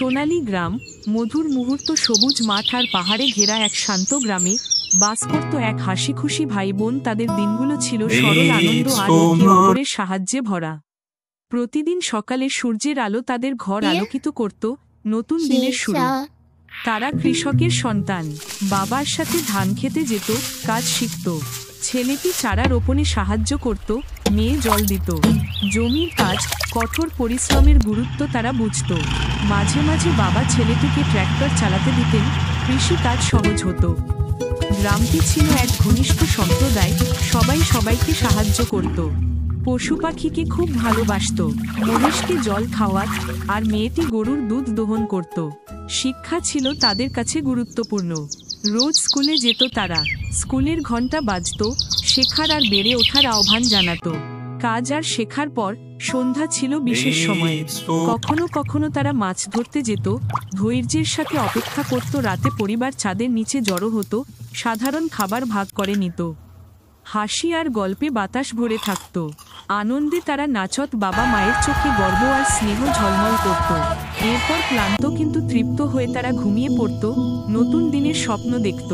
সোনালী গ্রাম, মধুর মুহূর্ত, সবুজ মাঠ আর পাহাড়ে ঘেরা এক শান্ত গ্রামে বাস করত এক হাসিখুশি ভাই বোন। তাদের দিনগুলো ছিল সরল আনন্দ আর একে অপরের সাহায্যে ভরা। প্রতিদিন সকালে সূর্যের আলো তাদের ঘর আলোকিত করত, নতুন দিনের শুরু। তারা কৃষকের সন্তান, বাবার সাথে ধান খেতে যেত, কাজ শিখত। ছেলেটি চারা রোপণে সাহায্য করত, মেয়ে জল দিত। জমির কাজ, কঠোর পরিশ্রমের গুরুত্ব তারা বুঝত। মাঝে মাঝে বাবা ছেলেটিকে ট্র্যাক্টর চালাতে দিতেন, কৃষি কাজ সহজ হতো। গ্রামটি ছিল এক ঘনিষ্ঠ সম্প্রদায়, সবাই সবাইকে সাহায্য করত। পশু পাখিকে খুব ভালোবাসত, মহিষকে জল খাওয়াত, আর মেয়েটি গরুর দুধ দোহন করত। শিক্ষা ছিল তাদের কাছে গুরুত্বপূর্ণ। রোজ স্কুলে যেত তারা, স্কুলের ঘন্টা বাজত, শেখার আর বেড়ে ওঠার আহ্বান জানাত। কাজ আর শেখার পর সন্ধ্যা ছিল বিশেষ সময়। কখনো কখনো তারা মাছ ধরতে যেত, ধৈর্যের সাথে অপেক্ষা করত। রাতে পরিবার ছাদের নিচে জড়ো হতো, সাধারণ খাবার ভাগ করে নিত। হাসি আর গল্পে বাতাস ভরে থাকত। আনন্দে তারা নাচত, বাবা মায়ের চোখে গর্ব আর স্নেহ ঝলমল করত। এরপর ক্লান্ত কিন্তু তৃপ্ত হয়ে তারা ঘুমিয়ে পড়ত, নতুন দিনের স্বপ্ন দেখত।